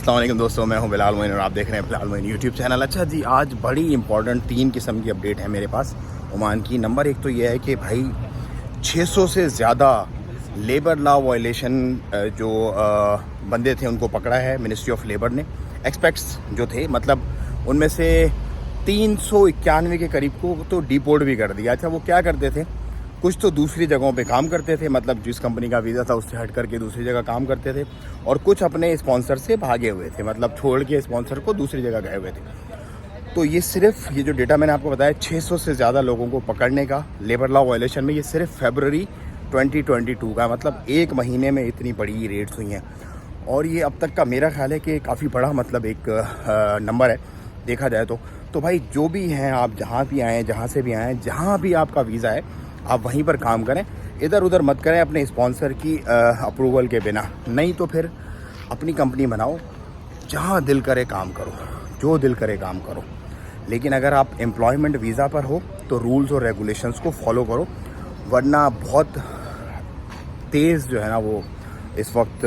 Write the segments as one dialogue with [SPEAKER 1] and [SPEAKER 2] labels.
[SPEAKER 1] अस्सलाम वालेकुम दोस्तों, मैं हूं बिलाल मोइन और आप देख रहे हैं बिलाल मोइन यूट्यूब चैनल। अच्छा जी, आज बड़ी इंपॉर्टेंट 3 किस्म की अपडेट है मेरे पास ओमान की। नंबर 1 तो ये है कि भाई 600 से ज़्यादा लेबर लॉ वायलेशन जो बंदे थे उनको पकड़ा है मिनिस्ट्री ऑफ लेबर ने। एक्सपेक्ट्स जो थे, मतलब उनमें से 391 के करीब को तो डिपोर्ट भी कर दिया। अच्छा, वो क्या करते थे? कुछ तो दूसरी जगहों पे काम करते थे, मतलब जिस कंपनी का वीज़ा था उससे हट करके दूसरी जगह काम करते थे, और कुछ अपने स्पॉन्सर से भागे हुए थे, मतलब छोड़ के स्पॉन्सर को दूसरी जगह गए हुए थे। तो ये सिर्फ ये जो डेटा मैंने आपको बताया 600 से ज़्यादा लोगों को पकड़ने का लेबर लॉ वायलेशन में, ये सिर्फ फरवरी 2022 का, मतलब 1 महीने में इतनी बड़ी रेट्स हुई हैं। और ये अब तक का मेरा ख्याल है कि काफ़ी बड़ा, मतलब एक नंबर है देखा जाए तो भाई जो भी हैं, आप जहाँ भी आएँ, जहाँ से भी आएँ, जहाँ भी आपका वीज़ा है आप वहीं पर काम करें, इधर उधर मत करें अपने स्पॉन्सर की अप्रूवल के बिना। नहीं तो फिर अपनी कंपनी बनाओ, जहाँ दिल करे काम करो, जो दिल करे काम करो। लेकिन अगर आप एम्प्लॉयमेंट वीज़ा पर हो तो रूल्स और रेगुलेशंस को फॉलो करो, वरना बहुत तेज़ जो है ना वो इस वक्त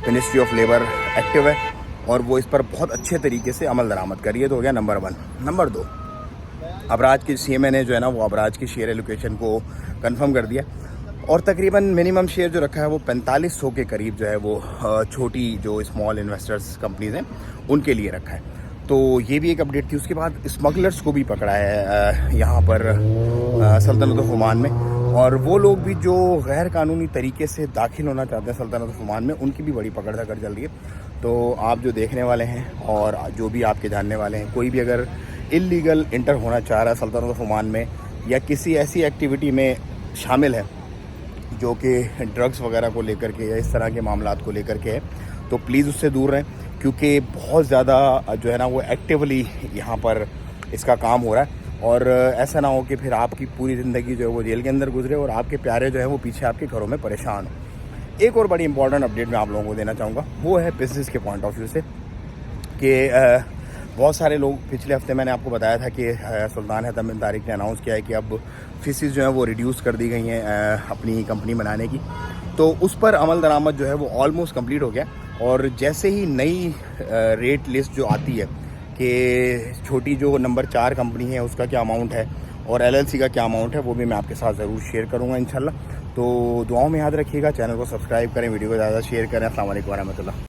[SPEAKER 1] मिनिस्ट्री ऑफ लेबर एक्टिव है और वो इस पर बहुत अच्छे तरीके से अमल दरामद कर रही है। तो हो गया नंबर 1। नंबर 2, अबराज की सीएमए ने जो है ना वो अबराज की शेयर एलोकेशन को कंफर्म कर दिया और तकरीबन मिनिमम शेयर जो रखा है वो 4500 के करीब जो है वो छोटी जो स्मॉल इन्वेस्टर्स कंपनीज़ हैं उनके लिए रखा है। तो ये भी एक अपडेट थी। उसके बाद स्मगलर्स को भी पकड़ा है यहाँ पर सल्तनत ऑफ ओमान में, और वो लोग भी जो गैर कानूनी तरीके से दाखिल होना चाहते हैं सल्तनत ऑफ ओमान में, उनकी भी बड़ी पकड़ धकड़ चल रही है। तो आप जो देखने वाले हैं और जो भी आपके जानने वाले हैं, कोई भी अगर इलीगल इंटर होना चाह रहा है सल्तनत ऑफ ओमान में या किसी ऐसी एक्टिविटी में शामिल है जो कि ड्रग्स वगैरह को लेकर के या इस तरह के मामलात को लेकर के है, तो प्लीज़ उससे दूर रहें, क्योंकि बहुत ज़्यादा जो है ना वो एक्टिवली यहाँ पर इसका काम हो रहा है। और ऐसा ना हो कि फिर आपकी पूरी ज़िंदगी जो है वो जेल के अंदर गुजरे और आपके प्यारे जो है वो पीछे आपके घरों में परेशान हो। एक और बड़ी इंपॉर्टेंट अपडेट मैं आप लोगों को देना चाहूँगा, वो है बिज़नेस के पॉइंट ऑफ व्यू से कि बहुत सारे लोग, पिछले हफ्ते मैंने आपको बताया था कि सुल्तान हैतम बिन तारिक ने अनाउंस किया है कि अब फीसिस जो है वो रिड्यूस कर दी गई हैं अपनी कंपनी बनाने की। तो उस पर अमल दरामद जो है वो ऑलमोस्ट कंप्लीट हो गया। और जैसे ही नई रेट लिस्ट जो आती है कि छोटी जो नंबर 4 कंपनी है उसका क्या अमाउंट है और LLC का क्या अमाउंट है, वो भी मैं आपके साथ ज़रूर शेयर करूँगा इंशाल्लाह। तो दुआओं में याद रखिएगा, चैनल को सब्सक्राइब करें, वीडियो को ज़्यादा शेयर करें। अस्सलाम वालेकुम रहमतुल्लाह।